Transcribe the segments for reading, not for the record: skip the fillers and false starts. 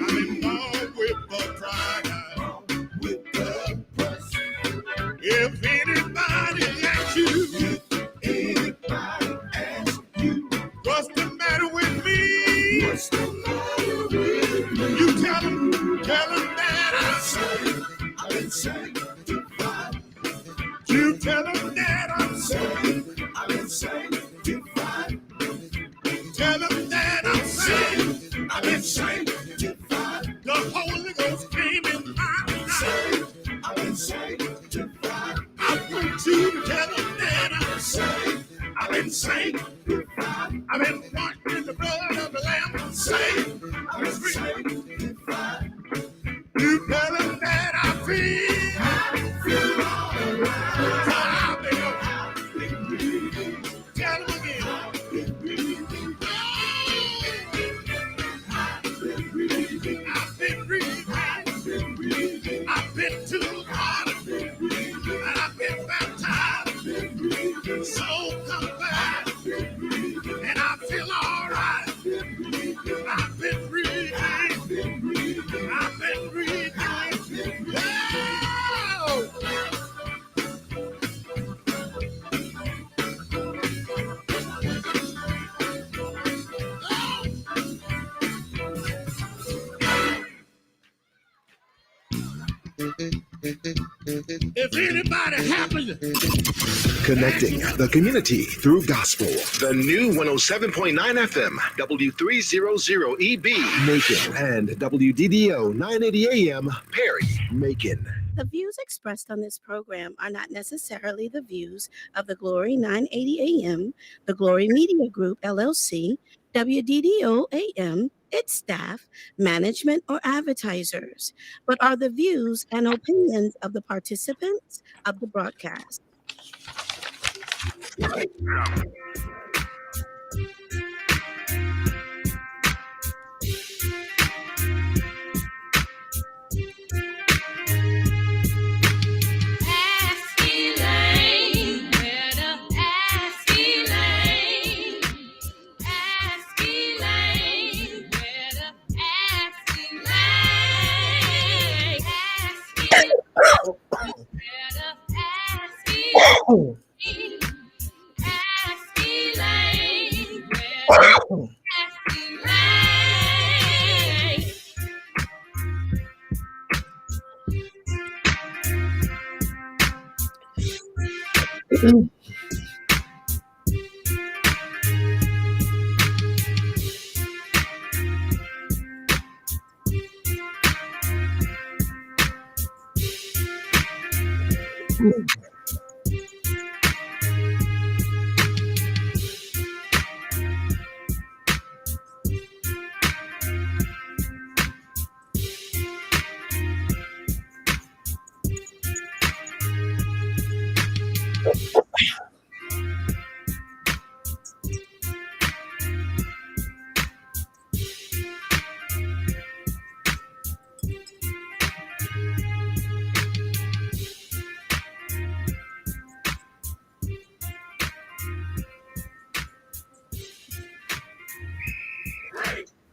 I'm involved with the pride. If anybody asks you, what's the matter with me? You tell them that I'm saved. I've been sanctified. You tell them that I'm saved. I've been sanctified. Tell them that I'm saved. I've been sanctified. The Holy Ghost came in my life. I've been sanctified. I want you to tell them that I'm saved. I've been sanctified. I've been washed in the blood of the Lamb. I'm saved. I've been sanctified. You tell them that I feel all right. I've been breathing. Tell them again. I've been breathing. I've been breathing. I've been to the water. And I've been baptized. So come back. And I feel all right. I've been breathing. I've been breathing. Oh! If anybody happens Connecting the community through gospel. The new 107.9 FM, W300EB, Macon, and WDDO 980 AM, Perry, Macon. The views expressed on this program are not necessarily the views of the Glory 980 AM, the Glory Media Group, LLC, WDDO AM, its staff, management, or advertisers, but are the views and opinions of the participants of the broadcast. Ask Elaine, where to ask Elaine. Ask Elaine, where to ask Elaine. Ask Elaine, where to ask Elaine. Ask Elaine, where to ask Elaine.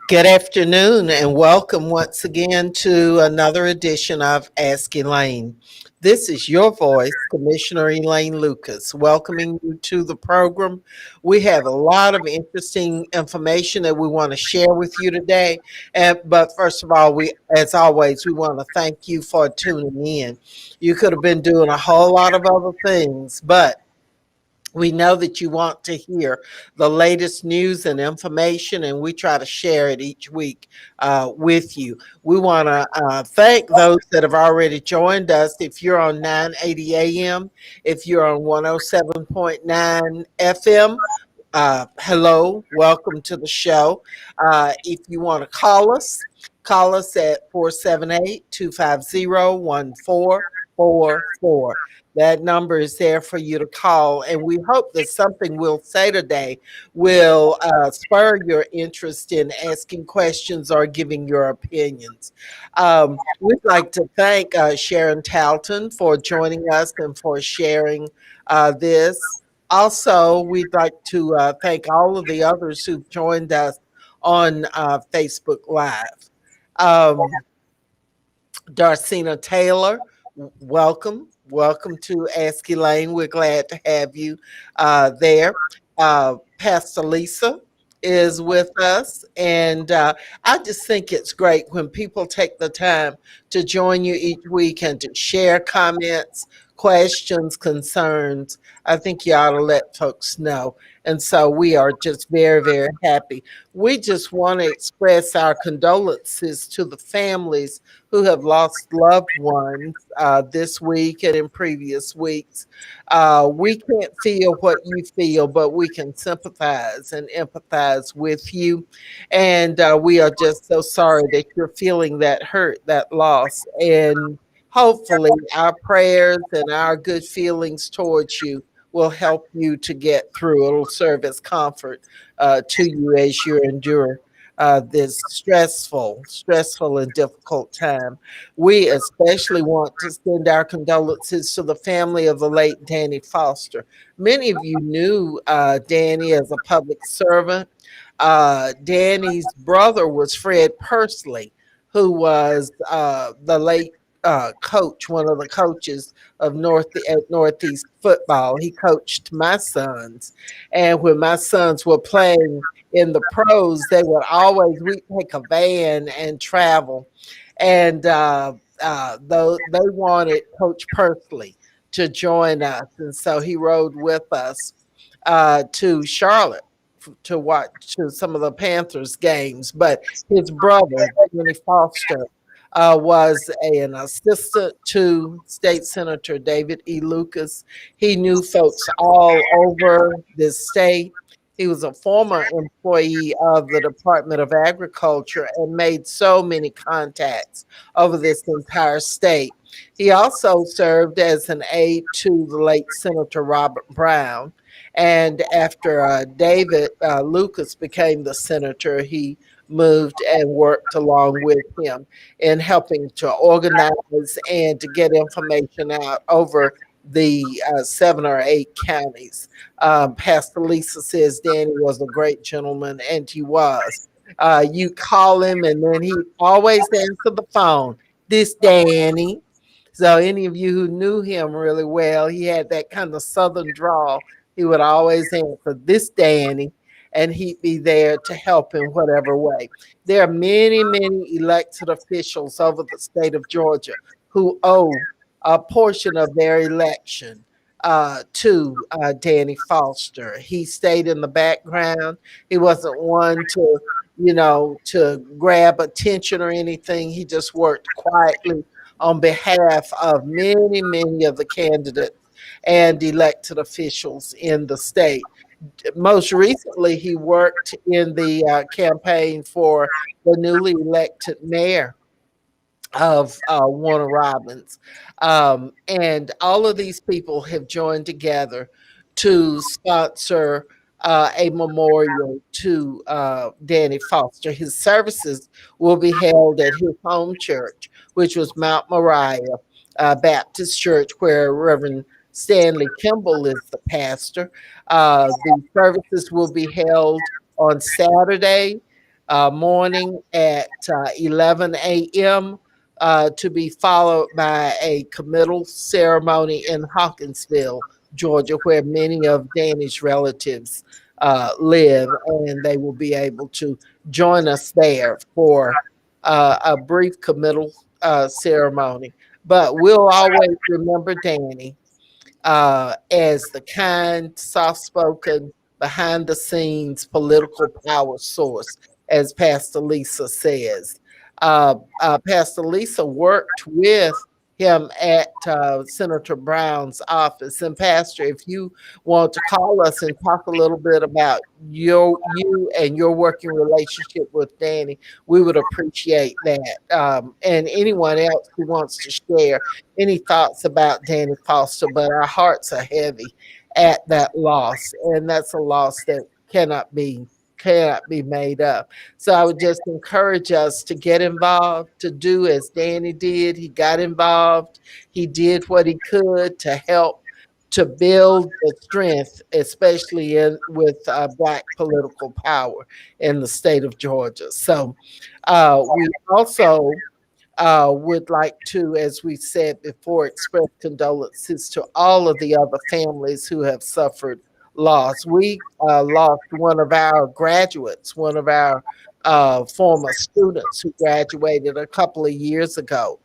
Good afternoon and welcome once again to another edition of Ask Elaine. This is your voice, Commissioner Elaine Lucas, welcoming you to the program. We have a lot of interesting information that we want to share with you today. But first of all, as always, we want to thank you for tuning in. You could have been doing a whole lot of other things, but we know that you want to hear the latest news and information, and we try to share it each week with you. We want to thank those that have already joined us. If you're on 980 AM, if you're on 107.9 FM, hello, welcome to the show. If you want to call us at 478-250-1444. That number is there for you to call, and we hope that something we'll say today will spur your interest in asking questions or giving your opinions. We'd like to thank Sharon Talton for joining us and for sharing this. Also, we'd like to thank all of the others who've joined us on Facebook Live. Um, Darcina Taylor, welcome. Welcome to Ask Elaine. We're glad to have you there. Pastor Lisa is with us. And I just think it's great when people take the time to join you each week and to share comments, questions, concerns. I think you ought to let folks know. And so we are just very, very happy. We just want to express our condolences to the families who have lost loved ones this week and in previous weeks. We can't feel what you feel, but we can sympathize and empathize with you. And we are just so sorry that you're feeling that hurt, that loss. And hopefully, our prayers and our good feelings towards you will help you to get through. It'll serve as comfort to you as you endure this stressful and difficult time. We especially want to send our condolences to the family of the late Danny Foster. Many of you knew Danny as a public servant. Danny's brother was Fred Pursley, who was the late coach, one of the coaches of Northeast football. He coached my sons, and when my sons were playing in the pros, they would always we take a van and travel, and though they wanted Coach Pursley to join us, and so he rode with us to Charlotte to watch to some of the Panthers games. But his brother, Danny Foster, was an assistant to State Senator David E. Lucas. He knew folks all over this state. He was a former employee of the Department of Agriculture and made so many contacts over this entire state. He also served as an aide to the late Senator Robert Brown. And after David Lucas became the senator, he moved and worked along with him in helping to organize and to get information out over the 7 or 8 counties. Pastor Lisa says Danny was a great gentleman, and he was. You call him, and then he always answer the phone. This Danny. So any of you who knew him really well, he had that kind of southern drawl. He would always answer, "This Danny," and he'd be there to help in whatever way. There are many, many elected officials over the state of Georgia who owe a portion of their election to Danny Foster. He stayed in the background. He wasn't one to, to grab attention or anything. He just worked quietly on behalf of many, many of the candidates and elected officials in the state. Most recently, he worked in the campaign for the newly elected mayor of Warner Robins. And all of these people have joined together to sponsor a memorial to Danny Foster. His services will be held at his home church, which was Mount Moriah Baptist Church, where Reverend Stanley Kimball is the pastor. The services will be held on Saturday morning at 11 a.m to be followed by a committal ceremony in Hawkinsville, Georgia, where many of Danny's relatives live, and they will be able to join us there for a brief committal ceremony. But we'll always remember Danny as the kind, soft spoken, behind the scenes political power source, as Pastor Lisa says. Pastor Lisa worked with him at Senator Brown's office. And Pastor, if you want to call us and talk a little bit about you and your working relationship with Danny, we would appreciate that. And anyone else who wants to share any thoughts about Danny Foster, but our hearts are heavy at that loss, and that's a loss that cannot be made up. So I would just encourage us to get involved, to do as Danny did. He got involved. He did what he could to help to build the strength, especially with Black political power in the state of Georgia. So we also would like to, as we said before, express condolences to all of the other families who have suffered loss. We lost one of our graduates, one of our former students who graduated a couple of years ago.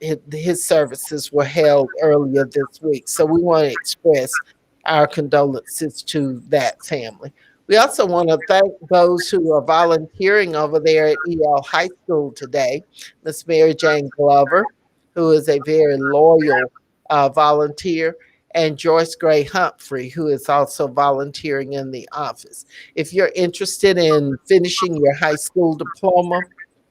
His services were held earlier this week. So we want to express our condolences to that family. We also want to thank those who are volunteering over there at EL High School today. Miss Mary Jane Glover, who is a very loyal volunteer, and Joyce Gray Humphrey, who is also volunteering in the office. If you're interested in finishing your high school diploma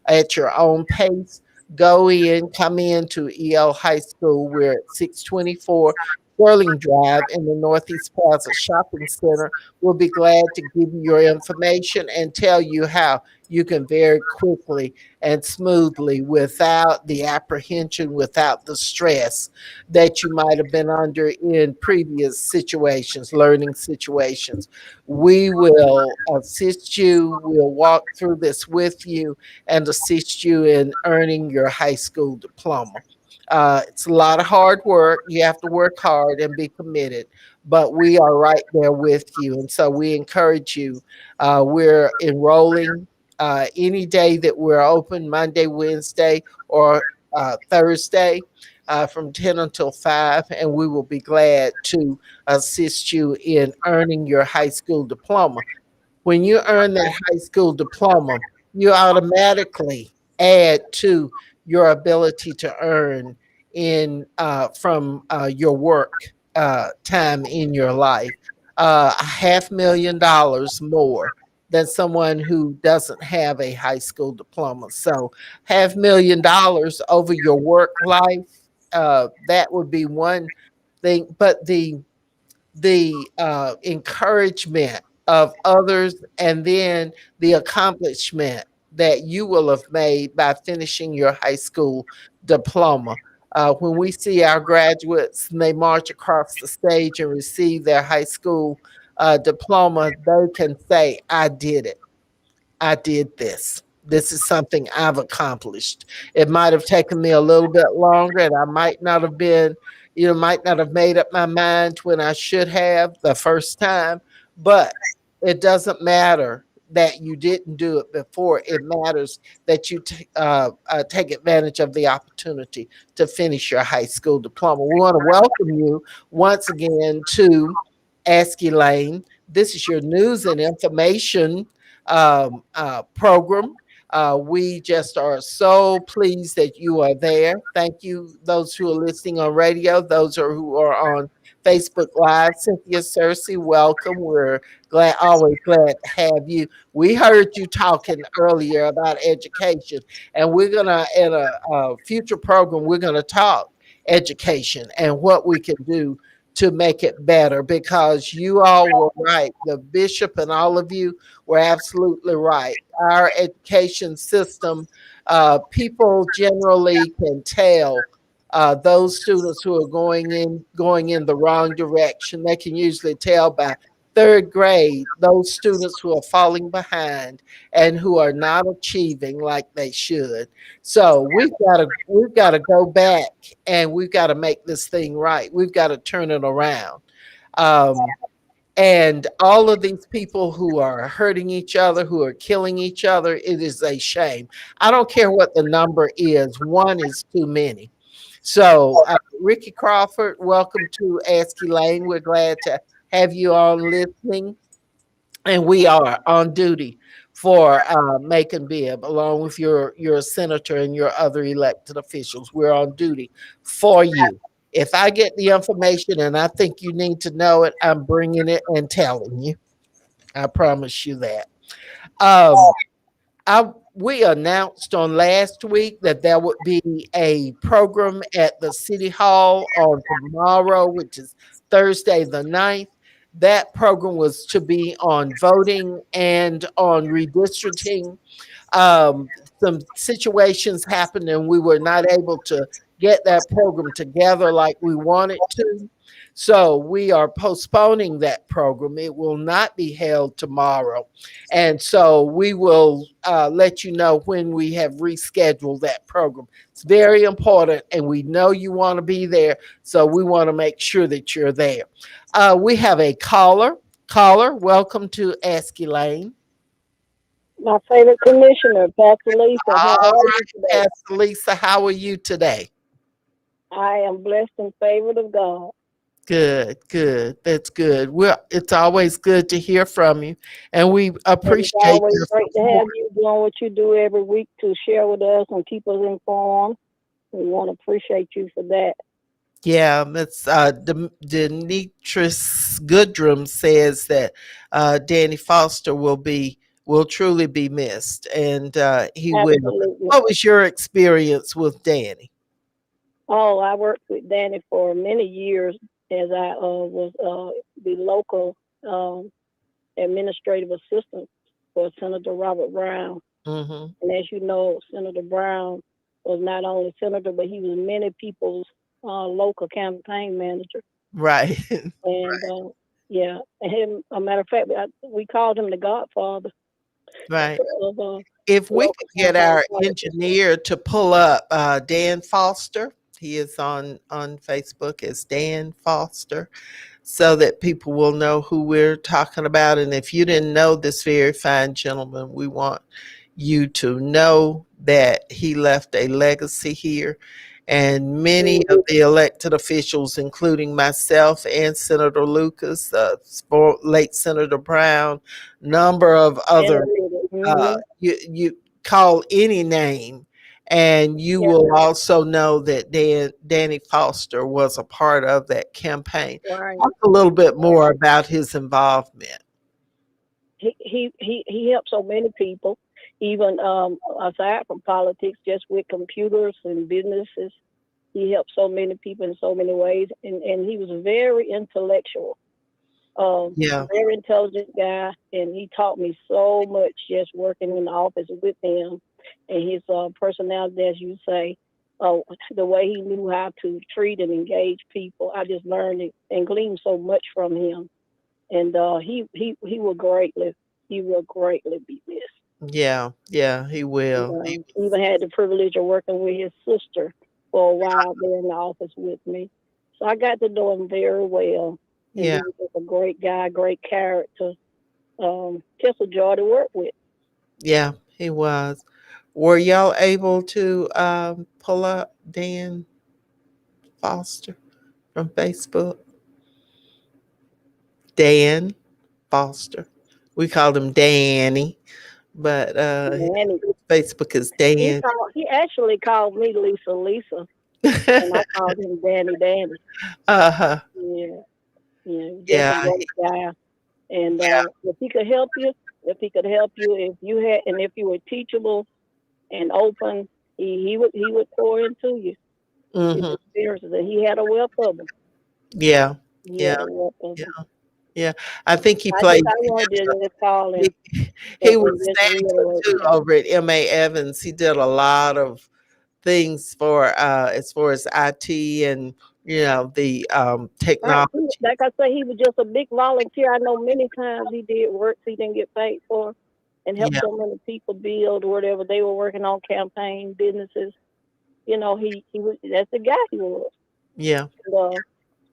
at your own pace, come in to EL High School. We're at 624 Sterling Drive in the Northeast Plaza Shopping Center. We'll be glad to give you your information and tell you how you can very quickly and smoothly, without the apprehension, without the stress that you might have been under in previous situations, learning situations. We will assist you. We'll walk through this with you and assist you in earning your high school diploma. It's a lot of hard work. You have to work hard and be committed, but we are right there with you. And so we encourage you. We're enrolling any day that we're open, Monday, Wednesday, or Thursday, from 10 until 5, and we will be glad to assist you in earning your high school diploma. When you earn that high school diploma, you automatically add to your ability to earn in from your work time in your life, $500,000 more than someone who doesn't have a high school diploma. So $500,000 over your work life, that would be one thing. But the encouragement of others, and then the accomplishment that you will have made by finishing your high school diploma. When we see our graduates and they march across the stage and receive their high school diploma, they can say, I did it. I did this. This is something I've accomplished. It might have taken me a little bit longer, and I might not have been, might not have made up my mind when I should have the first time, but it doesn't matter that you didn't do it before. It matters that you take advantage of the opportunity to finish your high school diploma. We want to welcome you once again to Ask Elaine. This is your news and information program. We just are so pleased that you are there. Thank you, those who are listening on radio, who are on Facebook Live. Cynthia Cersei, welcome. We're always glad to have you. We heard you talking earlier about education, and we're gonna, in a future program, we're gonna talk education and what we can do to make it better, because you all were right. The bishop and all of you were absolutely right. Our education system, people generally can tell those students who are going in the wrong direction. They can usually tell by third grade those students who are falling behind and who are not achieving like they should. So we've got to go back, and we've got to make this thing right. We've got to turn it around. Um, and all of these people who are hurting each other, who are killing each other, it is a shame. I don't care what the number is, one is too many. So, Ricky Crawford, welcome to Ask Elaine. We're glad to have you on listening. And we are on duty for Macon Bibb, along with your senator and your other elected officials. We're on duty for you. If I get the information and I think you need to know it, I'm bringing it and telling you. I promise you that. Um, we announced on last week that there would be a program at the City Hall on tomorrow, which is Thursday the 9th. That program was to be on voting and on redistricting. um, some situations happened and we were not able to get that program together like we want it to. So we are postponing that program. It will not be held tomorrow. And so we will let you know when we have rescheduled that program. It's very important, and we know you want to be there. So we want to make sure that you're there. We have a caller. Caller, welcome to Ask Elaine. My favorite commissioner, Pastor Lisa. How All are you right, today? Pastor Lisa, how are you today? I am blessed and favored of God. Good, good. That's good. Well, it's always good to hear from you, and we And it's appreciate always your great to support. have you doing what you do every week to share with us and keep us informed. We want to appreciate you for that. Yeah, that's Demetrius Goodrum says that Danny Foster will truly be missed, and he will. Absolutely. What was your experience with Danny? Oh, I worked with Danny for many years as I was the local um, administrative assistant for Senator Robert Brown. Hmm. And as you know, Senator Brown was not only senator, but he was many people's local campaign manager. Right, And yeah, and him. A matter of fact, we called him the Godfather right. of If we local could get campaign our politics. engineer to pull up Dan Foster, he is on Facebook as Dan Foster, so that people will know who we're talking about. And if you didn't know this very fine gentleman, we want you to know that he left a legacy here. And many of the elected officials, including myself and Senator Lucas, late Senator Brown, number of other Benefited. Hmm. you call any name, and you Yeah, will also know that Danny Foster was a part of that campaign. right. Talk a little bit more about his involvement. He helped so many people, even aside from politics, just with computers and businesses. He helped so many people in so many ways, and he was very intellectual. Yeah, Very intelligent guy, and he taught me so much just working in the office with him, and his personality, as you say, uh, the way he knew how to treat and engage people. I just learned and gleaned so much from him, and he will greatly be missed. yeah, yeah. He And, will. He, even had the privilege of working with his sister for a while there in the office with me. So I got to know him very well. And yeah, he was just a great guy, great character, just a joy to work with. yeah. He was. Were y'all able to pull up Dan Foster from Facebook? Dan Foster. We called him Danny, but And Facebook is Dan. he actually called me Lisa, and I called him Danny. Uh-huh. Yeah, yeah, just a Yeah, great guy. And yeah. if he could help you, if you were teachable and open, he would pour into you his Mhm. experiences, and he had a wealth of them. Yeah. He Yeah. had a wealth of Yeah. them. Yeah. I think he I just played I wanted to just call he, he was and just static reiterate too that. over at MA Evans. He did a lot of things for as far as IT and the Right. technology. Like I say, he was just a big volunteer. I know many times he did work he didn't get paid for, and helped Yeah. so many people build whatever they were working on, campaign businesses. He was that's the guy he was. Yeah. And,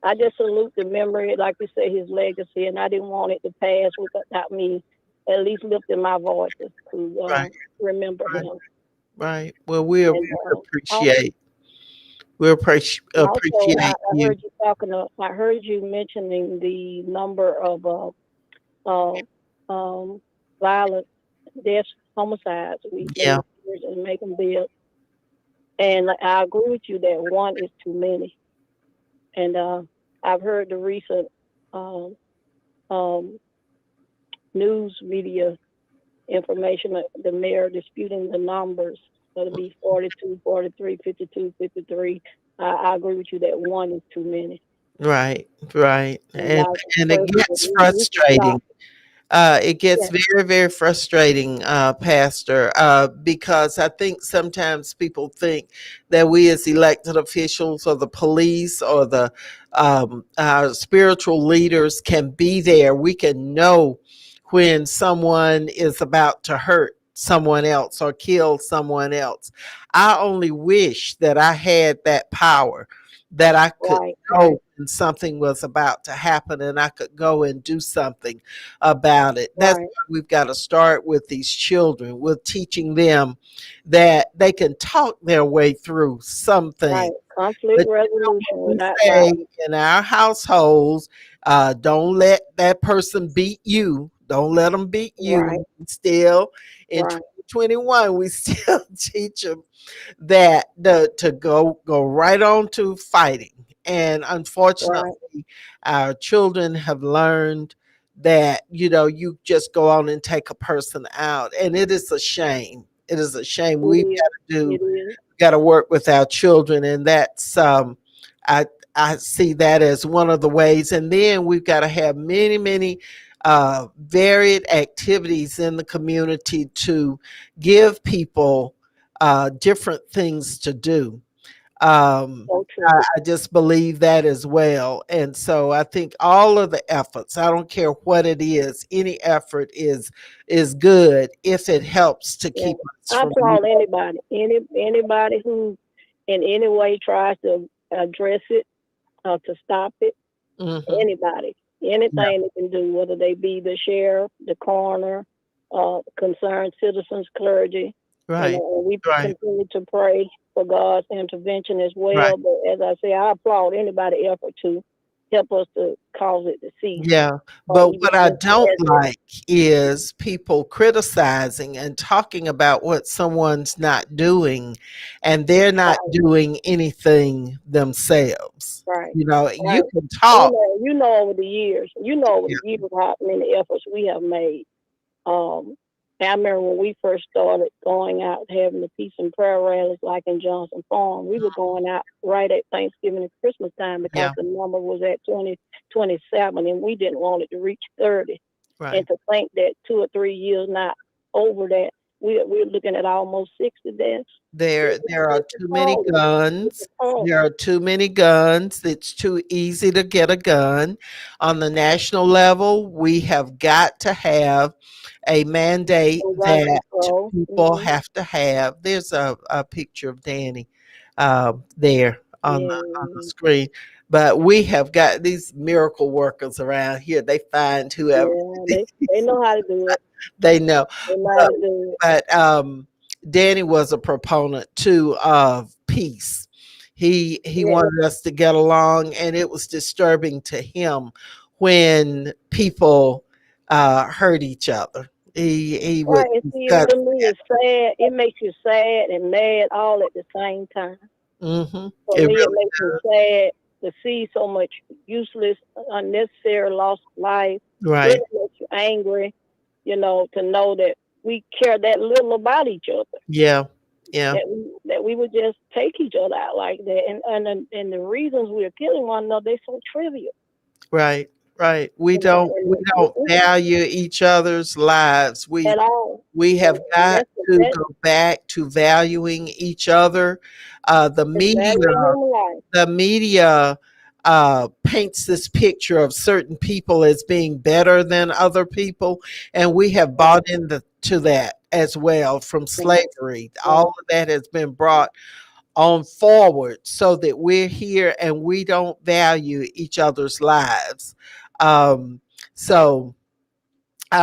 I just salute the memory, like you say, his legacy, and I didn't want it to pass without me at least lifting my voices to Right. remember Right. him. Right. Well, we And also, appreciate I you. heard you I heard you mentioning the number of uh, um, violent deaths, homicides we in Yeah. the years and make them big. And I agree with you that one is too many. And I've heard the recent um, um, news media information, the mayor disputing the numbers. It'll be 42, 43, 52, 53. I agree with you that one is too many. Right. Right. And And I and it personally, gets we should stop. frustrating. It gets Yes, very, very frustrating, Pastor, because I think sometimes people think that we as elected officials or the police or the our spiritual leaders can be there. We can know when someone is about to hurt someone else or kill someone else. I only wish that I had that power, that I could right, know right, when something was about to happen and I could go and do something about it. That's right, why we've got to start with these children, with teaching them that they can talk their way through something. right. Conflict But you know resolution what we without say violence. in our households, don't let that person beat you. Don't let them beat Right, you. Still, in right, 2021, we still teach them that to go right on to fighting. And right, unfortunately, our children have learned that you just go on and take a person out, and it is a shame. It is a shame. it We've is. got to do It is. got to work with our children, and that's I I see that as one of the ways. And then we've got to have many varied activities in the community to give people different things to do. So I, true. I just believe that as well. And so I think all of the efforts, I don't care what it is, any effort is good if it helps to Yeah. keep us I from. applaud anybody, anybody who in any way tries to address it, to stop it. Hmm. Anybody, Yeah, anything they can do, whether they be the sheriff, the coroner, concerned citizens, clergy, right, and we right, continue to pray for God's intervention as right. well. But as I say, I applaud anybody's effort to help us to cause it to cease, Yeah, or but even what I just don't as it, like is people criticizing and talking about what someone's not doing, and they're not right, doing anything themselves. right, You right. can And talk. you know over Yeah, the years how many efforts we have made. Um, I remember when we first started going out having the peace and prayer rallies, like in Johnson Farm, we were going out right at Thanksgiving and Christmas time because yeah, the number was at 27, and we didn't want it to reach 30. right. And to think that 2 or 3 years not over that, we're looking at almost 60 deaths. There are It's too many appalling. It's guns. There appalling. are too many guns. It's too easy to get a gun. On the national level, we have got to have a mandate And gun that control. people Hmm. have to have. There's a picture of Danny there on the Yeah, screen. But we have got these miracle workers around here. They find whoever yeah, they know how to do it. they know. They know how to do it. But Danny was a proponent too of peace. He Yeah. wanted us to get along, and it was disturbing to him when people hurt each other. He would Right, and see, discuss to me, it's sad. It makes you sad and mad all at the same time. that. For It me, it really makes me sad to see so much useless, unnecessary loss of life. right. Really makes you angry, to know that we care that little about each other, Yeah, yeah, that we would just take each other out like that, and the reasons we're killing one another, they're so trivial, right, right. We you know, don't and we don't we value each other's lives. at all, We and, have and got to that's go back to valuing each other. The the media, value of human life. the media paints this picture of certain people as being better than other people, and we have Right, bought into that as well from right, slavery. All right. of that has been brought on forward so that we're here and we don't value each other's lives. Um, so, We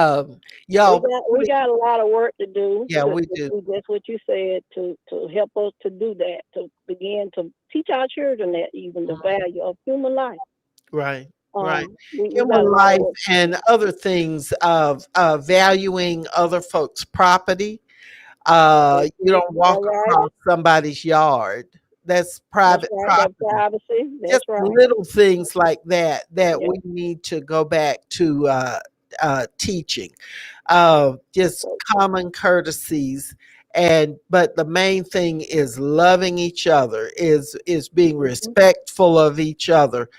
y'all, got we really, got a lot of work to do yeah, we to do. do just what you said, to help us to do that, to begin to teach our children that even the value of human life. Right, right. We got a Human lot of life work to and do. other things of valuing other folks' property. You Mhm. don't That's walk right. across somebody's yard. That's That's private right. That property. privacy. Just That's right. little things like that Yeah. we need to go back to teaching. Just So, common courtesies, and but the main thing is loving each other, is being mhm. respectful of each other,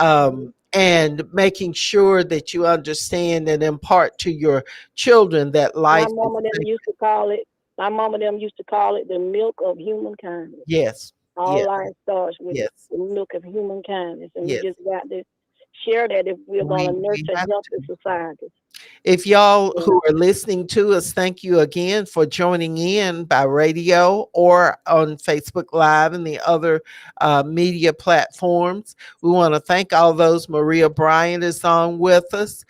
Mhm. and making sure that you understand and impart to your children that My life is mama them sacred. used to call it. My mama them used to call it the milk of human kindness. Yes, All yes, life starts with yes, the milk of human kindness, and we yes. just got to share that if we're going to We nurture have healthy to. societies. If y'all Yeah. who are listening to us, thank you again for joining in by radio or on Facebook Live and the other media platforms. We want to thank all those. Maria Bryant is on with us.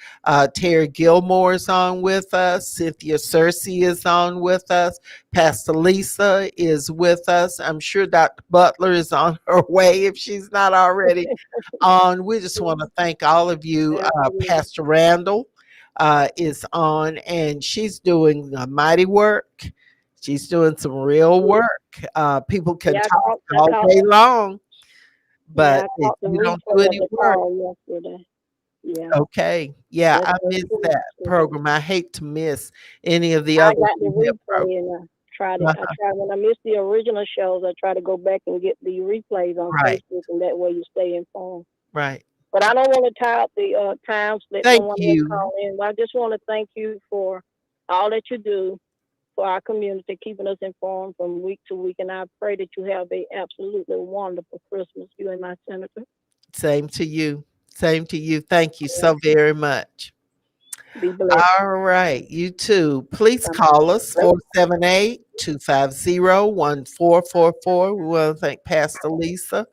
Terry Gilmore is on with us. Cynthia Cersei is on with us. Pastor Lisa is with us. I'm sure Dr. Butler is on her way if she's not already on. We just want to thank all of you. Absolutely. Pastor Randall is on, and she's doing a mighty work. She's doing some real Yeah, work. People can yeah, talk I all caught, day long, yeah, but I if caught the you don't do replay of any the work, call yesterday. Yeah, okay. Yeah, that's I very miss true. that program. I hate to miss any of the I other got the media replay and I tried it. I programs. tried when I missed the original shows. I try to go back and get the replays on Right, Facebook, and that way you stay informed. right. But I don't want to tie up the time, so let Thank someone else you. call in. But I just want to thank you for all that you do for our community, keeping us informed from week to week. And I pray that you have a absolutely wonderful Christmas, you and my senator. Same to you. Same to you. Thank you Yeah. so very much. Be blessed. All right, you too. Please call us 478-250-1444. We want to thank Pastor Lisa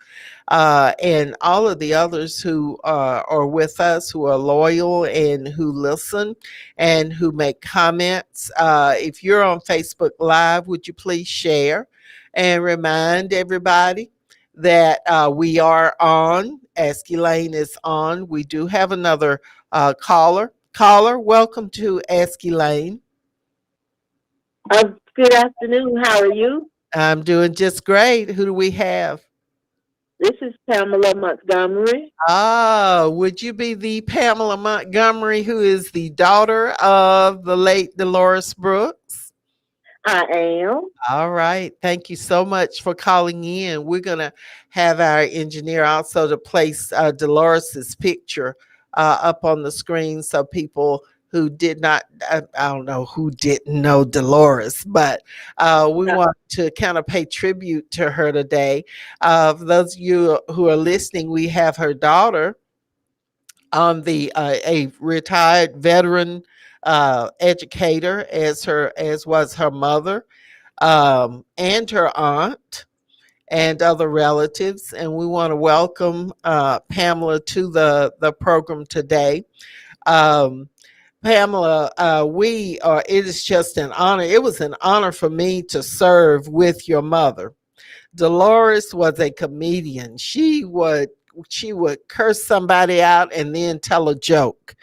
and all of the others who are with us, who are loyal and who listen and who make comments. If you're on Facebook Live, would you please share and remind everybody that we are on? Ask Elaine is on. We do have another caller. Caller, welcome to Ask Elaine. Good afternoon. How are you? I'm doing just great. Who do we have? This is Pamela Montgomery. Ah, would you be the Pamela Montgomery who is the daughter of the late Dolores Brooks? I am. All right. Thank you so much for calling in. We're going to have our engineer also to place Dolores's picture up on the screen so people who did not, I don't know who didn't know Dolores, but we Uh, want to kind of pay tribute to her today. For those of you who are listening, we have her daughter on the a retired veteran educator as was her mother and her aunt and other relatives. And we want to welcome Pamela to the program today. Um, Pamela, it is just an honor. It was an honor for me to serve with your mother. Dolores was a comedian. She would curse somebody out and then tell a joke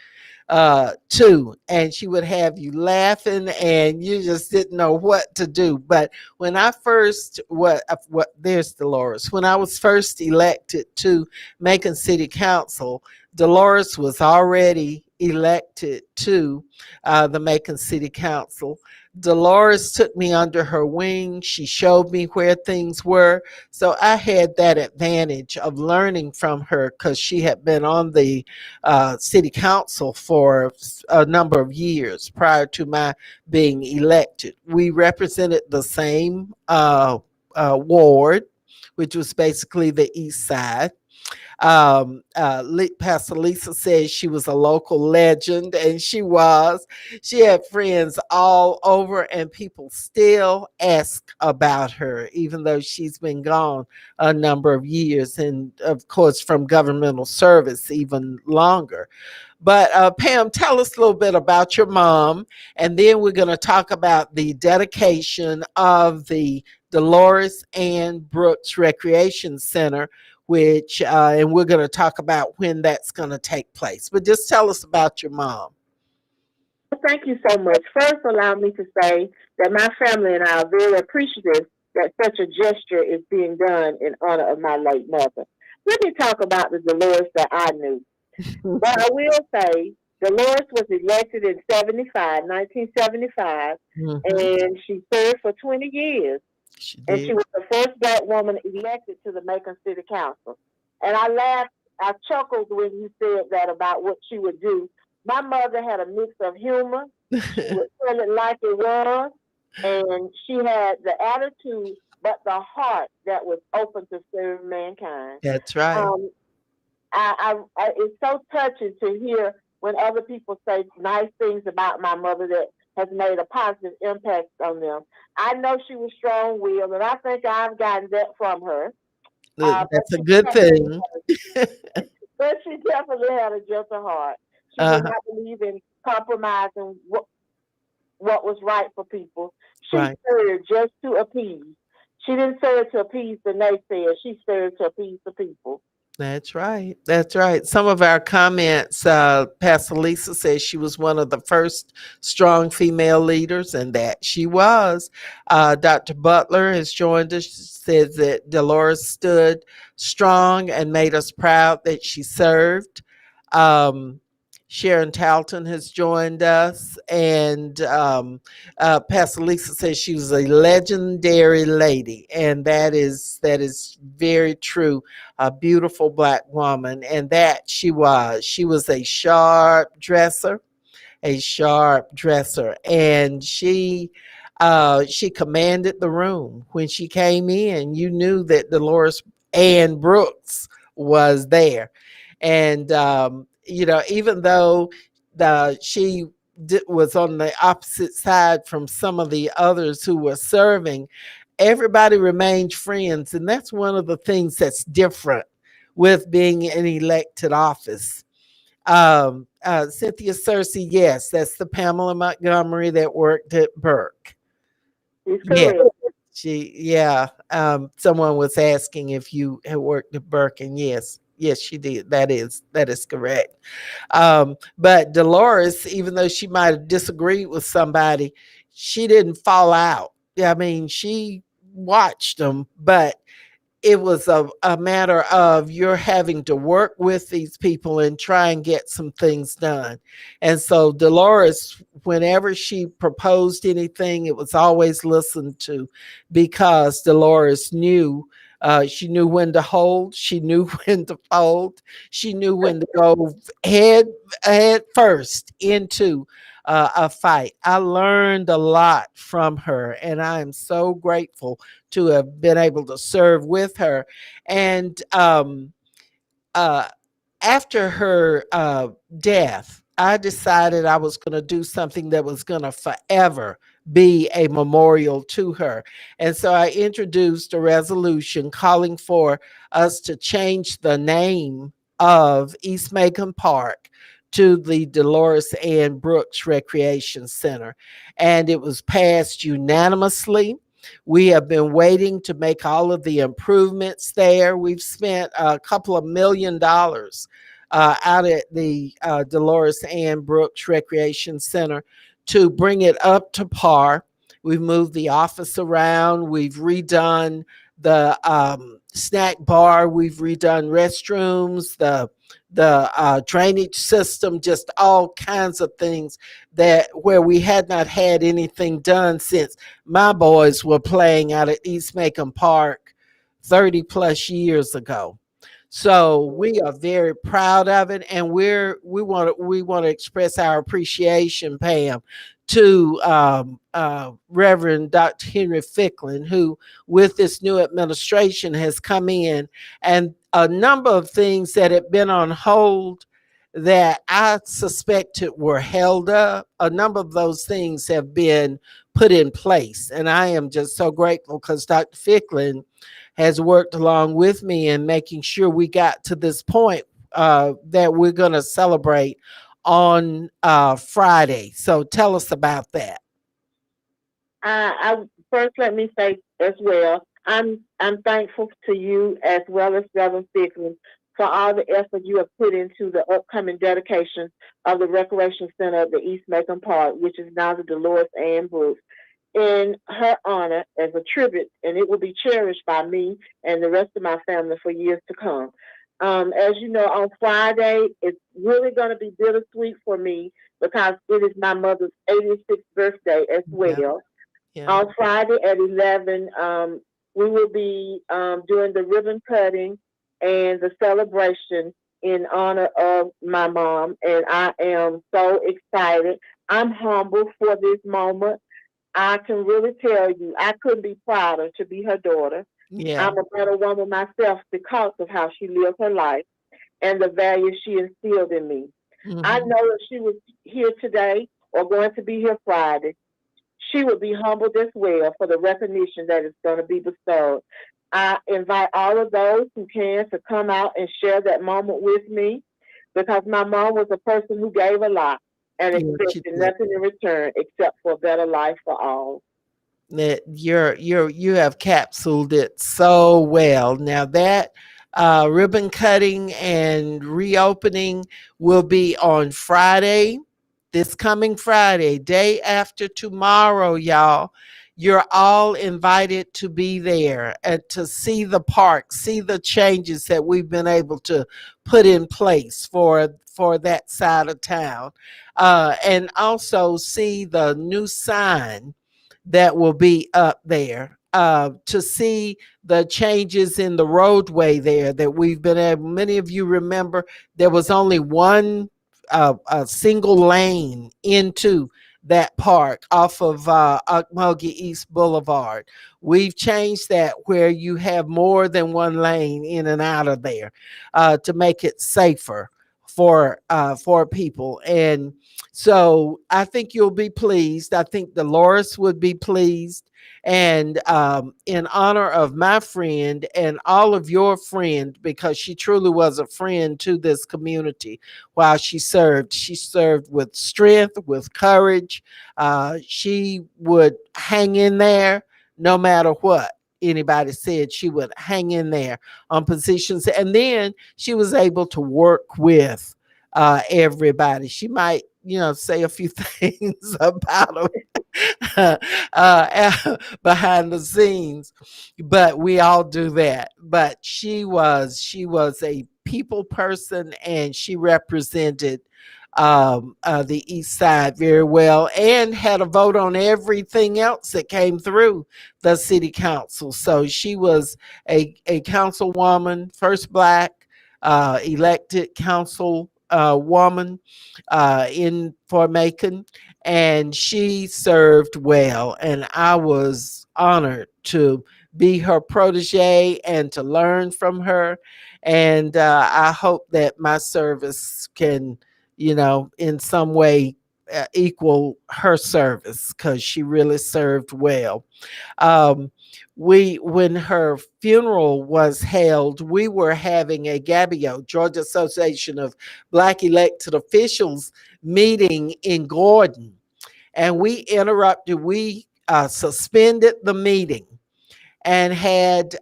too, and she would have you laughing and you just didn't know what to do. But when I first what there's Dolores, when I was first elected to Macon City Council, Dolores was already elected to the Macon City Council. Dolores took me under her wing. She showed me where things were. So I had that advantage of learning from her because she had been on the city council for a number of years prior to my being elected. We represented the same ward, which was basically the east side. Pastor Lisa says she was a local legend, and she was. She had friends all over, and people still ask about her, even though she's been gone a number of years, and of course, from governmental service, even longer. But Pam, tell us a little bit about your mom, and then we're going to talk about the dedication of the Dolores Ann Brooks Recreation Center, which, and we're going to talk about when that's going to take place. But just tell us about your mom. Thank you so much. First, allow me to say that my family and I are very appreciative that such a gesture is being done in honor of my late mother. Let me talk about the Dolores that I knew. But I will say, Dolores was elected in 1975, Mhm. and she served for 20 years. She And she did. was the first black woman elected to the Macon City Council. And I laughed I chuckled when you said that about what she would do. My mother had a mix of humor. She would tell it like it was, and she had the attitude, but the heart that was open to serve mankind. That's right. Um, it's so touching to hear when other people say nice things about my mother that has made a positive impact on them. I know she was strong-willed, and I think I've gotten that from her. But That's a she good definitely, thing. but she definitely had a gentle heart. She did Uh, not believe in compromising what was right for people. She right. served just to appease. She didn't serve to appease the naysayers. She served to appease the people. That's right. That's right. Some of our comments, Pastor Lisa says she was one of the first strong female leaders, and that she was. Dr. Butler has joined us. She says that Dolores stood strong and made us proud that she served. Um, Sharon Talton has joined us, and Pastor Lisa says she was a legendary lady, and that is very true. A beautiful black woman, and that she was. She was a sharp dresser, and she commanded the room. When she came in, you knew that Dolores Ann Brooks was there. And even though she was on the opposite side from some of the others who were serving, everybody remained friends, and that's one of the things that's different with being in elected office. Cynthia Cersei, yes, that's the Pamela Montgomery that worked at Burke. It's Yeah, correct. yeah. Someone was asking if you had worked at Burke, and yes, she did. That is correct. But Dolores, even though she might have disagreed with somebody, she didn't fall out. I mean, she watched them, but it was a matter of you're having to work with these people and try and get some things done. And so Dolores, whenever she proposed anything, it was always listened to, because Dolores knew. She knew when to hold. She knew when to fold. She knew when to go head first into a fight. I learned a lot from her, and I am so grateful to have been able to serve with her. And uh, after her death, I decided I was going to do something that was going to forever be a memorial to her. And so I introduced a resolution calling for us to change the name of East Macon Park to the Dolores Ann Brooks Recreation Center. And it was passed unanimously. We have been waiting to make all of the improvements there. We've spent a couple of $1 million out at the Dolores Ann Brooks Recreation Center to bring it up to par. We've moved the office around. We've redone the snack bar. We've redone restrooms, the drainage system, just all kinds of things that where we had not had anything done since my boys were playing out at East Macon Park 30 plus years ago. So we are very proud of it, and we want to express our appreciation, Pam, to Reverend Dr. Henry Ficklin, who, with this new administration, has come in, and a number of things that had been on hold that I suspected were held up. A number of those things have been put in place, and I am just so grateful because Dr. Ficklin has worked along with me in making sure we got to this point that we're going to celebrate on Friday. So tell us about that. I first let me say as well, I'm thankful to you as well as Reverend Ficklin for all the effort you have put into the upcoming dedication of the Recreation Center of the East Macon Park, which is now the Dolores Ann Brooks, in her honor as a tribute, and it will be cherished by me and the rest of my family for years to come. As you know, on Friday, it's really going to be bittersweet for me because it is my mother's 86th birthday as Yeah, well. yeah. On Friday at 11, we will be doing the ribbon cutting and the celebration in honor of my mom, and I am so excited. I'm humble for this moment. I can really tell you, I couldn't be prouder to be her daughter. Yeah. I'm a better woman myself because of how she lived her life and the values she instilled in me. I Hmm. know if she was here today or going to be here Friday, she would be humbled as well for the recognition that is going to be bestowed. I invite all of those who can to come out and share that moment with me because my mom was a person who gave a lot and Yeah, she expected did. nothing in return except for a better life for all. That you have capsuled it so well. Now that ribbon cutting and reopening will be on Friday, this coming Friday, day after tomorrow, y'all. You're all invited to be there and to see the park, see the changes that we've been able to put in place for that side of town, and also see the new sign that will be up there, to see the changes in the roadway there that we've been able. Many of you remember there was only one a single lane into that park off of Okmulgee East Boulevard. We've changed that where you have more than one lane in and out of there, to make it safer for people. And so I think you'll be pleased. I think Dolores would be pleased. And in honor of my friend and all of your friend, because she truly was a friend to this community while she served with strength, with courage. She would hang in there no matter what anybody said. She would hang in there on positions. And then she was able to work with everybody. She might, say a few things about them behind the scenes, but we all do that. But she was a people person, and she represented the East Side very well, and had a vote on everything else that came through the city council. So she was a councilwoman, first black elected council woman in for Macon, and she served well. And I was honored to be her protege and to learn from her. And I hope that my service can, in some way equal her service, because she really served well. um, when her funeral was held, we were having a Gabio, Georgia Association of Black Elected Officials meeting in Gordon, and we suspended the meeting and had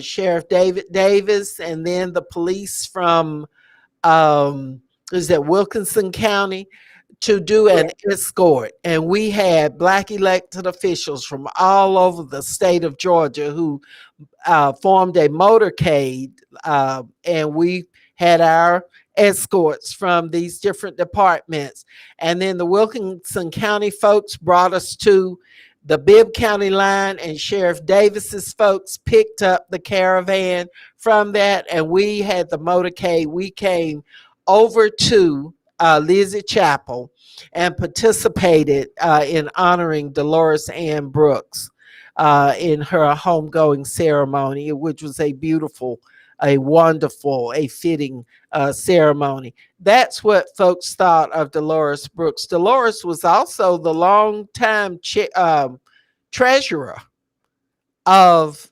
Sheriff David Davis and then the police from is that Wilkinson County to do Yeah, an escort. And we had black elected officials from all over the state of Georgia who formed a motorcade, and we had our escorts from these different departments. And then the Wilkinson County folks brought us to the Bibb County line, and Sheriff Davis's folks picked up the caravan from that, and we had the motorcade. We came over to Lizzie Chapel and participated in honoring Dolores Ann Brooks in her homegoing ceremony, which was a beautiful, a wonderful, a fitting ceremony. That's what folks thought of Dolores Brooks. Dolores was also the longtime treasurer of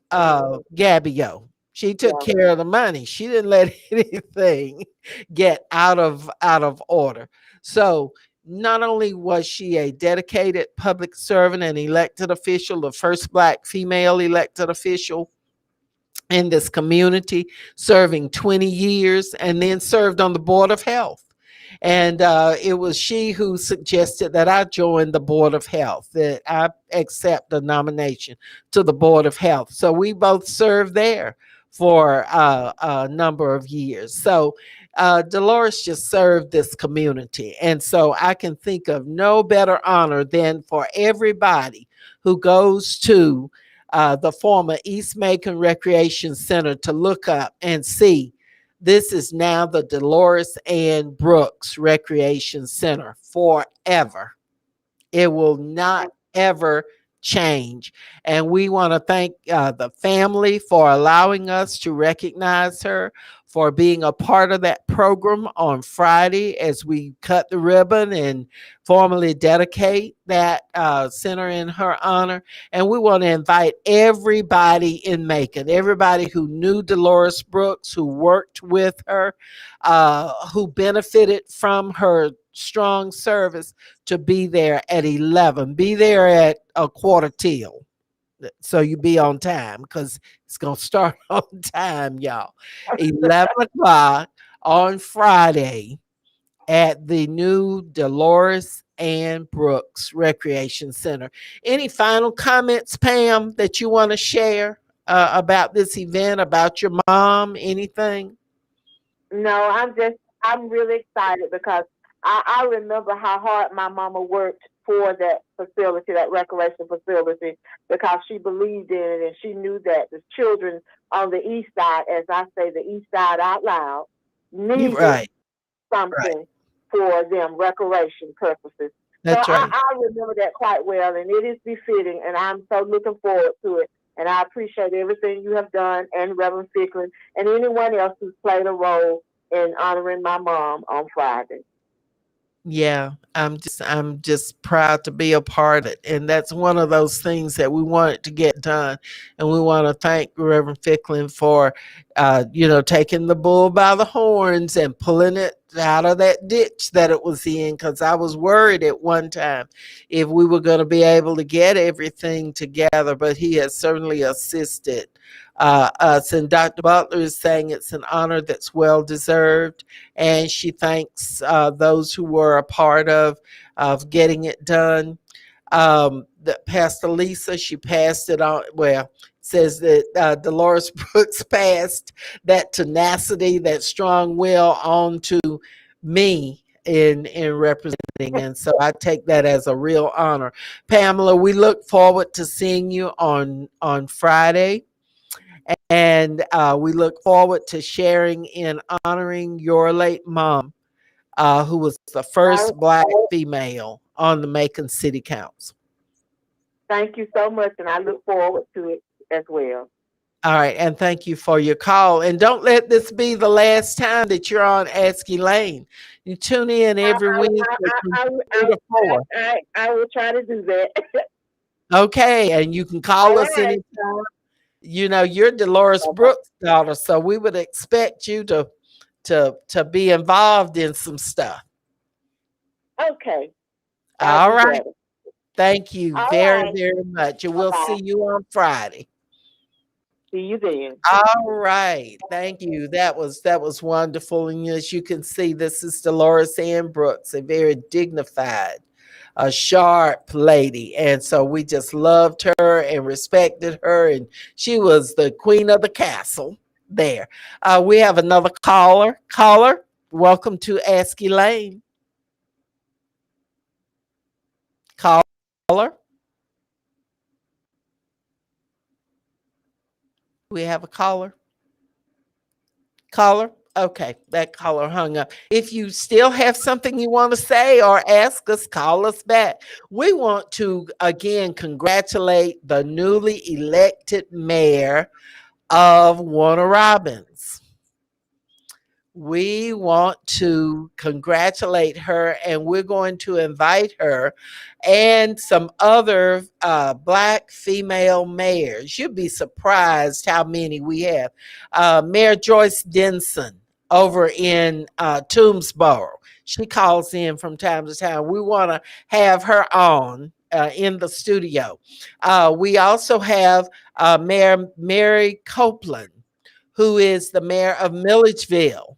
Gabio. She took yeah, care of the money. She didn't let anything get out of order. So not only was she a dedicated public servant and elected official, the first black female elected official in this community, serving 20 years, and then served on the Board of Health. And it was she who suggested that I join the Board of Health, that I accept the nomination to the Board of Health. So we both served there for a number of years. So Dolores just served this community. And so I can think of no better honor than for everybody who goes to the former East Macon Recreation Center to look up and see This is now the Dolores Ann Brooks Recreation Center forever. It will not ever change. And we want to thank the family for allowing us to recognize her, for being a part of that program on Friday as we cut the ribbon and formally dedicate that center in her honor. And we want to invite everybody in Macon, everybody who knew Dolores Brooks, who worked with her, who benefited from her strong service, to be there at 11. Be there at a quarter till, so you be on time, because it's going to start on time, y'all. 11 o'clock on Friday at the new Dolores Ann Brooks Recreation Center. Any final comments, Pam, that you want to share about this event, about your mom, anything? No, I'm really excited because I remember how hard my mama worked for that facility, that recreation facility, because she believed in it and she knew that the children on the east side, as I say, the east side out loud, You're needed right. Right. something for them recreation purposes. So That's right. I remember that quite well, and it is befitting, and I'm so looking forward to it. And I appreciate everything you have done, and Reverend Ficklin, and anyone else who's played a role in honoring my mom on Friday. Yeah, I'm just proud to be a part of it. And that's one of those things that we wanted to get done. And we want to thank Reverend Ficklin for taking the bull by the horns and pulling it out of that ditch that it was in, because I was worried at one time if we were going to be able to get everything together, but he has certainly assisted us. And Dr. Butler is saying it's an honor that's well deserved, and she thanks those who were a part of getting it done. Pastor Lisa, she passed it on. Well, says that Dolores Brooks passed that tenacity, that strong will on to me in representing, and so I take that as a real honor. Pamela, we look forward to seeing you on Friday. And we look forward to sharing in honoring your late mom, who was the I, first Black female on the Macon City Council. Thank you so much, and I look forward to it as well. All right, and thank you for your call. And don't let this be the last time that you're on Ask Elaine. You tune in I, every I, Wednesday I, from I, 3 I, to 4. I will try to do that. Okay, and you can All call us right. anytime. You're Dolores Brooks' daughter, so we would expect you to be involved in some stuff. Okay. I'll All do right. better. Thank you All very, right. very much. And we'll Bye-bye. see you on Friday. See you then. All right. Thank you. That was wonderful. And as you can see, this is Dolores Ann Brooks, a very dignified, a sharp lady. And so we just loved her and respected her. And she was the queen of the castle there. We have another caller. Caller, welcome to Ask Elaine. Caller. We have a caller. Caller? Okay, that caller hung up. If you still have something you want to say or ask us, call us back. We want to again congratulate the newly elected mayor of Warner Robins. We want to congratulate her, and we're going to invite her and some other Black female mayors. You'd be surprised how many we have. Mayor Joyce Denson over in Toomsboro. She calls in from time to time. We want to have her on in the studio. We also have Mayor Mary Copeland, who is the mayor of Milledgeville,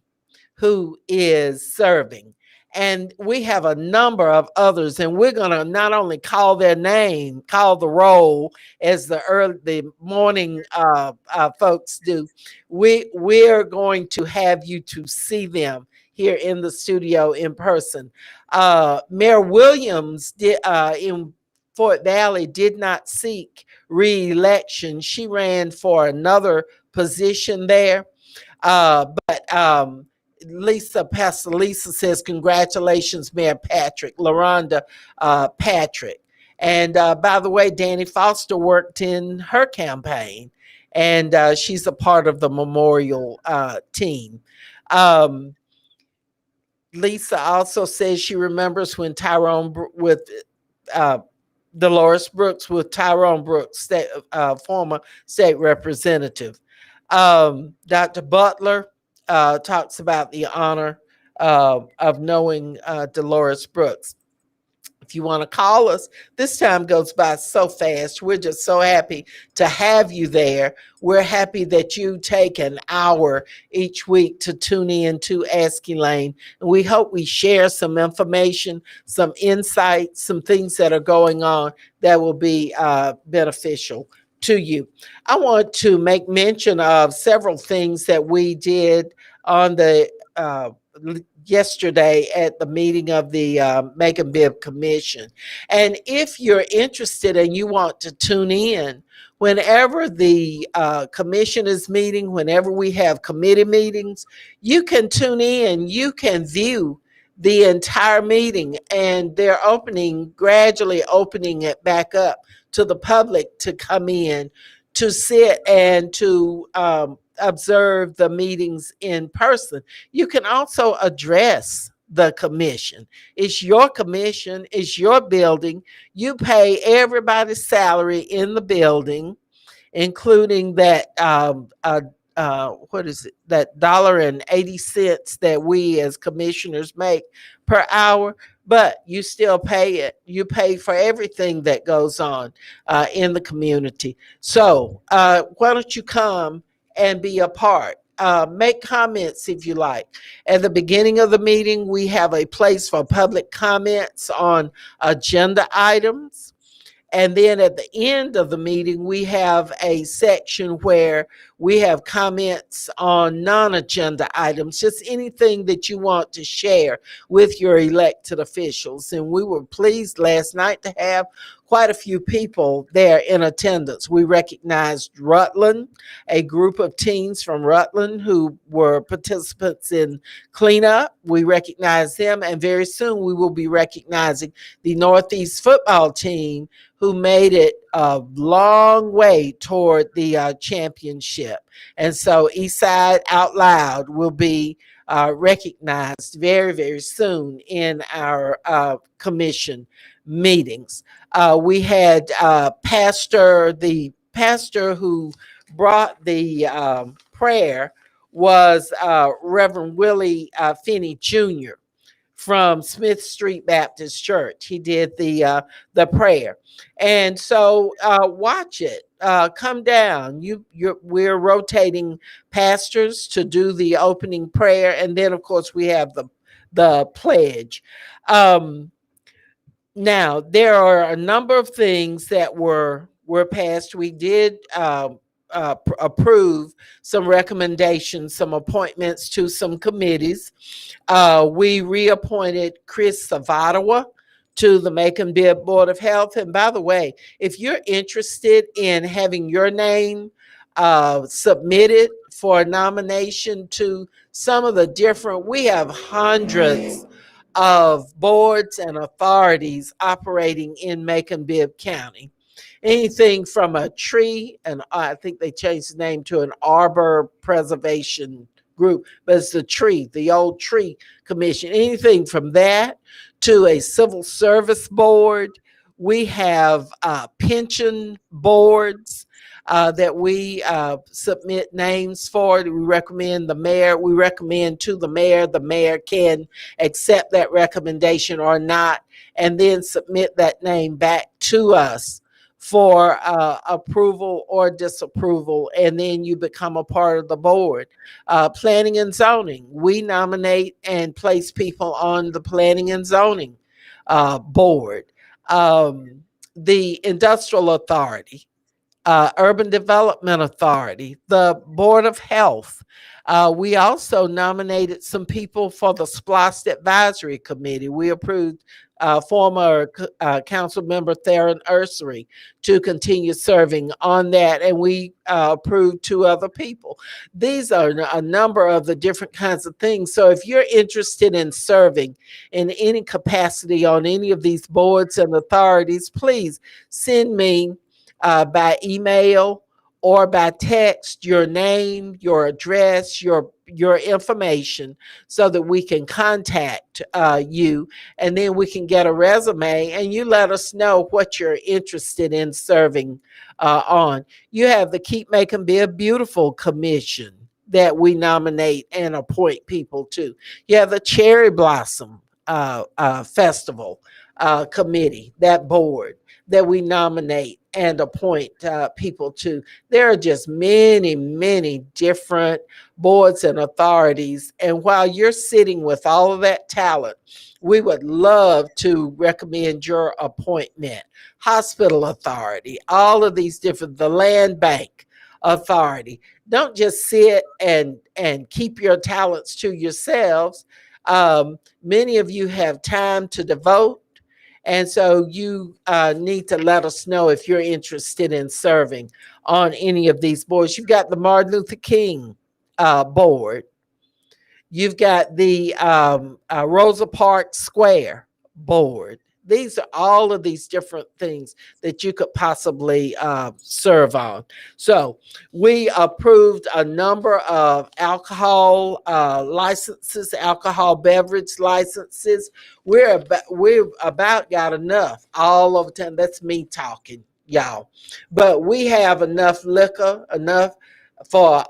who is serving. And we have a number of others, and we're going to not only call their name, call the roll as the morning folks do. We're going to have you to see them here in the studio in person. Mayor Williams in Fort Valley did not seek re-election. She ran for another position there. But Pastor Lisa says, congratulations, Mayor Patrick, LaRonda Patrick. And by the way, Danny Foster worked in her campaign, and she's a part of the memorial team. Um, Lisa also says she remembers when uh, Dolores Brooks with Tyrone Brooks, former state representative. Dr. Butler talks about the honor of knowing Dolores Brooks. If you want to call us, this time goes by so fast. We're just so happy to have you there. We're happy that you take an hour each week to tune in to Ask Elaine. And we hope we share some information, some insights, some things that are going on that will be beneficial to you. I want to make mention of several things that we did on the yesterday at the meeting of the Macon Bibb Commission. And if you're interested and you want to tune in, whenever the commission is meeting, whenever we have committee meetings, you can tune in, you can view the entire meeting, and they're gradually opening it back up to the public to come in, to sit and to observe the meetings in person. You can also address the commission. It's your commission, it's your building. You pay everybody's salary in the building, including that what is it, that $1.80 that we as commissioners make per hour. But you still pay it. You pay for everything that goes on in the community. So why don't you come and be a part? Make comments if you like. At the beginning of the meeting, we have a place for public comments on agenda items. And then at the end of the meeting, we have a section where we have comments on non-agenda items, just anything that you want to share with your elected officials. And we were pleased last night to have quite a few people there in attendance. We recognized Rutland, a group of teens from Rutland who were participants in cleanup. We recognized them, and very soon we will be recognizing the Northeast football team who made it a long way toward the championship. And so Eastside Out Loud will be recognized very, very soon in our commission meetings. We had the pastor who brought the prayer was Reverend Willie Finney Jr. from Smith Street Baptist Church. He did the prayer, and so watch it. Come down. We're rotating pastors to do the opening prayer, and then of course we have the pledge. Now there are a number of things that were passed. We did approve some recommendations, some appointments to some committees. We reappointed Chris Savadawa to the Macon Bibb Board of Health. And by the way, if you're interested in having your name submitted for a nomination to some of the different, we have hundreds of boards and authorities operating in Macon Bibb County. Anything from a tree, and I think they changed the name to an arbor preservation group, but it's the old tree commission. Anything from that to a civil service board. We have pension boards that we submit names for. We recommend the mayor. We recommend to the mayor. The mayor can accept that recommendation or not, and then submit that name back to us for approval or disapproval, and then you become a part of the board. Planning and zoning, we nominate and place people on the planning and zoning board. The industrial authority, Urban Development Authority, the Board of Health. We also nominated some people for the SPLOST Advisory Committee. We approved former council member Theron Ursery to continue serving on that, and we approved two other people. These are a number of the different kinds of things. So if you're interested in serving in any capacity on any of these boards and authorities, please send me by email or by text your name, your address, your information, so that we can contact you, and then we can get a resume, and you let us know what you're interested in serving on. You have the Keep Making Be a Beautiful Commission that we nominate and appoint people to. You have the Cherry Blossom Festival Committee, that board that we nominate and appoint people to. There are just many, many different boards and authorities. And while you're sitting with all of that talent, we would love to recommend your appointment. Hospital Authority, all of these different, the Land Bank Authority. Don't just sit and keep your talents to yourselves. Many of you have time to devote, and so you need to let us know if you're interested in serving on any of these boards. You've got the Martin Luther King board. You've got the Rosa Parks Square board. These are all of these different things that you could possibly serve on. So we approved a number of alcohol licenses, alcohol beverage licenses. We've about got enough all over town. That's me talking, y'all. But we have enough liquor, enough for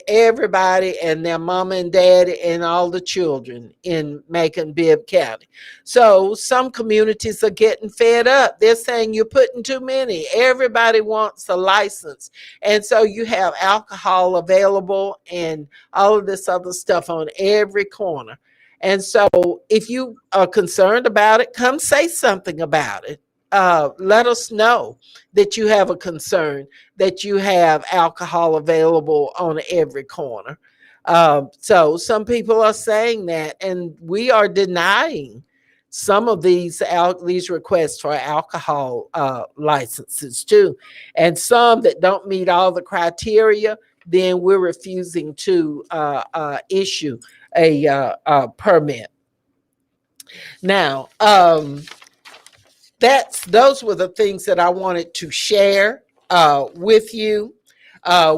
everybody and their mama and daddy and all the children in Macon Bibb County. So some communities are getting fed up. They're saying you're putting too many. Everybody wants a license. And so you have alcohol available and all of this other stuff on every corner. And so if you are concerned about it, come say something about it. Let us know that you have a concern, that you have alcohol available on every corner. So some people are saying that, and we are denying some of these requests for alcohol licenses too, and some that don't meet all the criteria. Then we're refusing to issue a permit. Now, those were the things that I wanted to share with you.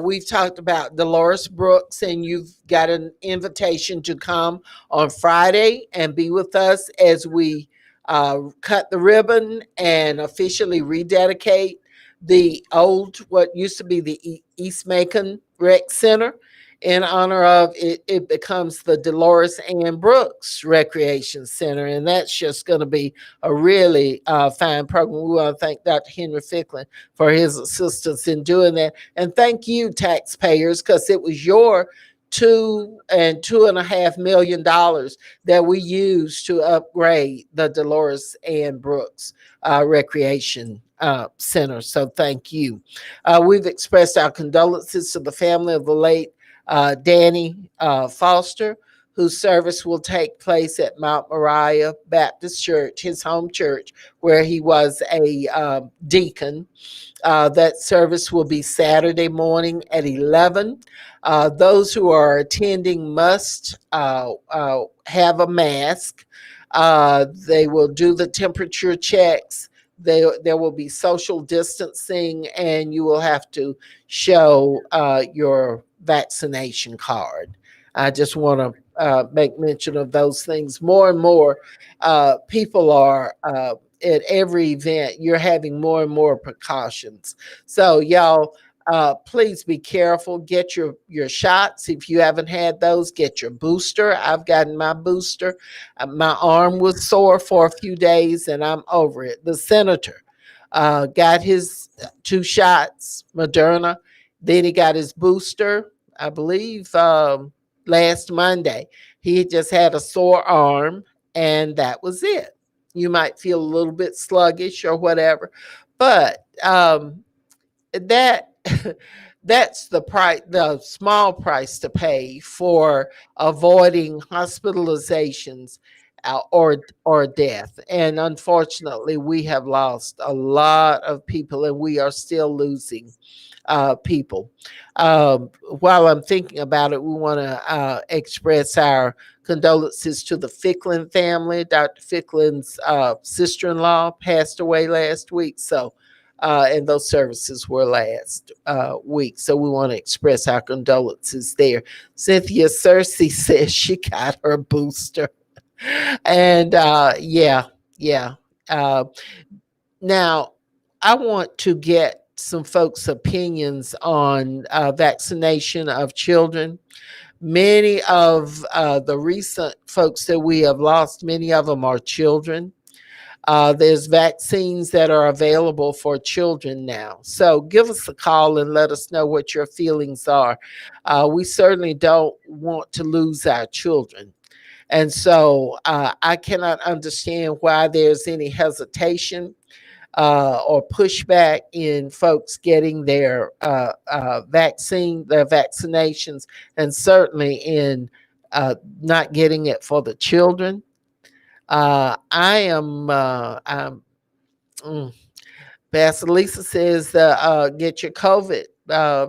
We've talked about Dolores Brooks, and you've got an invitation to come on Friday and be with us as we cut the ribbon and officially rededicate the old, what used to be the East Macon Rec Center. In honor of it, it becomes the Dolores Ann Brooks Recreation Center, and that's just going to be a really fine program. We want to thank Dr. Henry Ficklin for his assistance in doing that. And thank you, taxpayers, because it was your $2.5 million that we used to upgrade the Dolores Ann Brooks Recreation Center. So thank you. We've expressed our condolences to the family of the late Danny Foster, whose service will take place at Mount Moriah Baptist Church, his home church, where he was a deacon. That service will be Saturday morning at 11. Those who are attending must have a mask. They will do the temperature checks. There will be social distancing, and you will have to show your vaccination card. I just want to make mention of those things. More and more people are at every event, you're having more and more precautions. So y'all, please be careful. Get your shots. If you haven't had those, get your booster. I've gotten my booster. My arm was sore for a few days, and I'm over it. The senator got his 2 shots, Moderna. Then he got his booster, I believe, last Monday. He just had a sore arm, and that was it. You might feel a little bit sluggish or whatever, but that that's the price, the small price to pay for avoiding hospitalizations or death. And unfortunately, we have lost a lot of people, and we are still losing people. While I'm thinking about it, we want to express our condolences to the Ficklin family. Dr. Ficklin's sister-in-law passed away last week, so and those services were last week. So we want to express our condolences there. Cynthia Cersei says she got her booster, and yeah. Uh, Now, I want to get some folks' opinions on vaccination of children. Many of the recent folks that we have lost, many of them are children. There's vaccines that are available for children now. So give us a call and let us know what your feelings are. We certainly don't want to lose our children. And so I cannot understand why there's any hesitation or pushback in folks getting their vaccinations, and certainly in not getting it for the children. I am, mm, Pastor Lisa says, get your COVID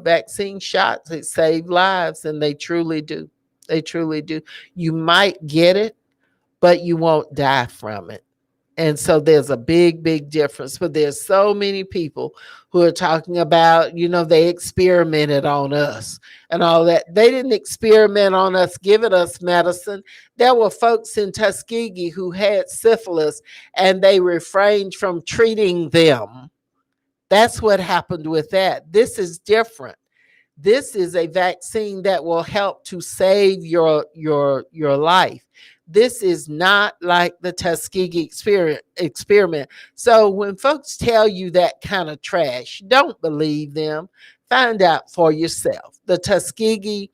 vaccine shots. It save lives, and they truly do. They truly do. You might get it, but you won't die from it. And so there's a big difference. But there's so many people who are talking about, they experimented on us and all that. They didn't experiment on us giving us medicine. There were folks in Tuskegee who had syphilis, and they refrained from treating them. That's what happened with that. This is different. This is a vaccine that will help to save your life. This is not like the Tuskegee experiment. So when folks tell you that kind of trash, don't believe them. Find out for yourself. The Tuskegee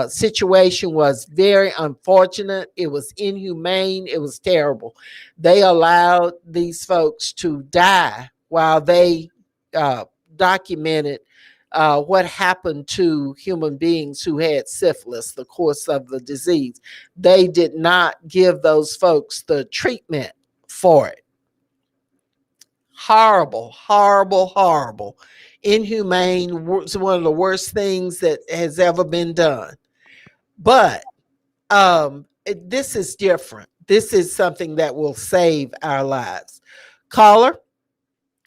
situation was very unfortunate. It was inhumane. It was terrible. They allowed these folks to die while they documented what happened to human beings who had syphilis, the course of the disease. They did not give those folks the treatment for it. Horrible, horrible, horrible. Inhumane. It's one of the worst things that has ever been done. But this is different. This is something that will save our lives. Caller,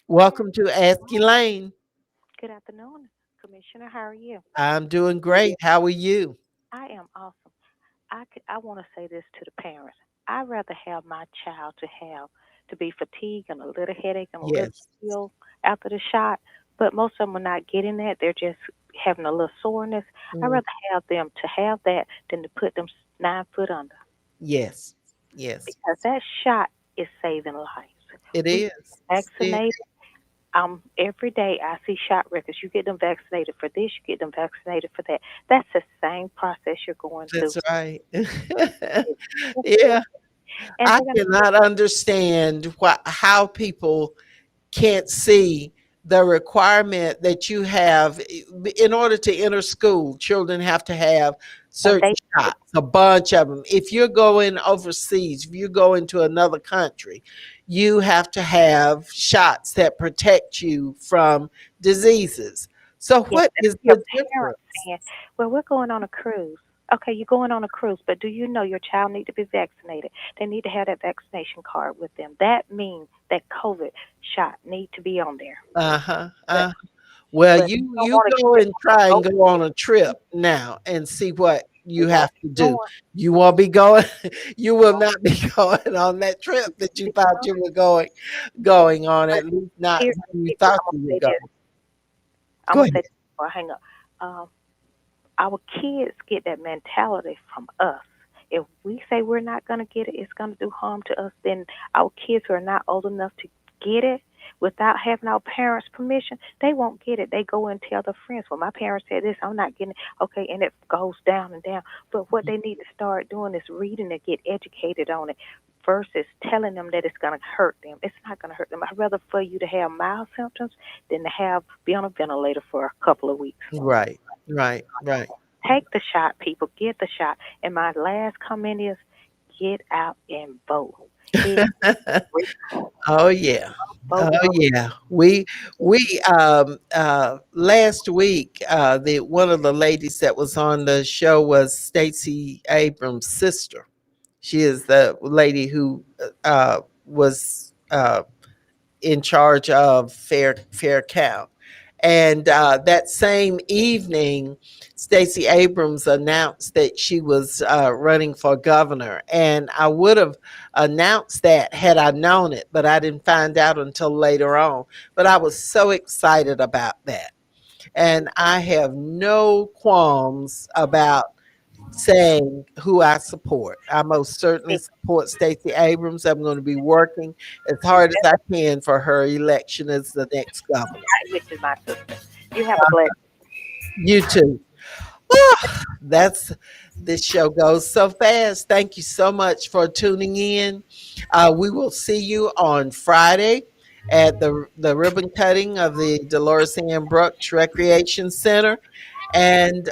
welcome to Ask Elaine. Good afternoon, Commissioner. How are you? I'm doing great. How are you? I am awesome. I want to say this to the parents. I'd rather have my child to be fatigued and a little headache and a little Yes. chill after the shot, but most of them are not getting that. They're just having a little soreness. I'd Mm, rather have them to have that than to put them 9 foot under yes. Yes. because that shot is saving lives. It We is. It- vaccinate. Every day I see shot records. You get them vaccinated for this, you get them vaccinated for that. That's the same process you're going through. That's right. It's Yeah. And I they're gonna cannot understand how people can't see the requirement that you have in order to enter school. Children have to have and certain they shots, a bunch of them. If you're going overseas, if you're going to another country, you have to have shots that protect you from diseases. So yes, what and is your the parents difference? saying, "Well, we're going on a cruise." Okay, you're going on a cruise, but do you know your child need to be vaccinated? They need to have that vaccination card with them. That means that COVID shot need to be on there. Uh-huh. But Well, but you you don't you want to go get and try them and to go on a trip now and see what they you won't have be to do. going. You won't be going, you They will won't not be going on that trip that you be thought going. you were going on, But at least not here, when you I'm thought gonna you say would go. this. I'm Go gonna say ahead. this before I hang up. Um, our kids get that mentality from us. If we say we're not going to get it, it's going to do harm to us, then our kids who are not old enough to get it without having our parents' permission, they won't get it. They go and tell their friends, well, my parents said this, I'm not getting it. Okay, and it goes down and down. But what they need to start doing is reading and get educated on it. versus telling them that it's going to hurt them. It's not going to hurt them. I'd rather for you to have mild symptoms than to be on a ventilator for a couple of weeks. Right, right, right. Take the shot, people. Get the shot. And my last comment is get out and vote. Oh yeah. Vote. Oh yeah. We last week the one of the ladies that was on the show was Stacey Abrams' sister. She is the lady who was in charge of Fair Count. And that same evening, Stacey Abrams announced that she was running for governor. And I would have announced that had I known it, but I didn't find out until later on. But I was so excited about that. And I have no qualms about saying who I support. I most certainly support Stacey Abrams. I'm going to be working as hard as I can for her election as the next governor. Which is my sister. You have a blessed. You too. That's this show goes so fast. Thank you so much for tuning in. We will see you on Friday at the ribbon cutting of the Dolores Ann Brooks Recreation Center. And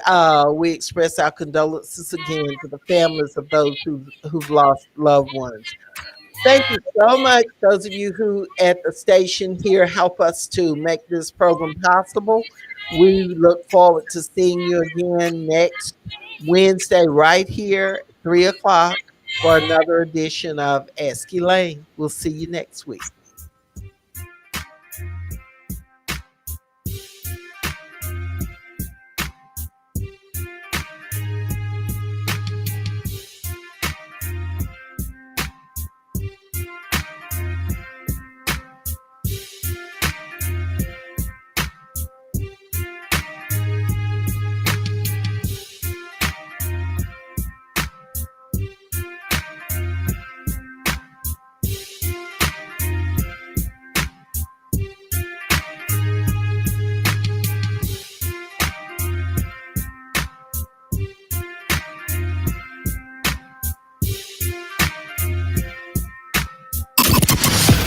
we express our condolences again to the families of those who've lost loved ones. Thank you so much, those of you who at the station here help us to make this program possible. We look forward to seeing you again next Wednesday right here, 3 o'clock, for another edition of Ask Elaine. We'll see you next week.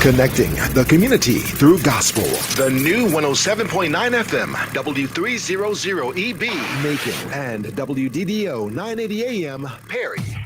Connecting the community through gospel. The new 107.9 FM, W300EB, Macon, and WDDO 980 AM, Perry.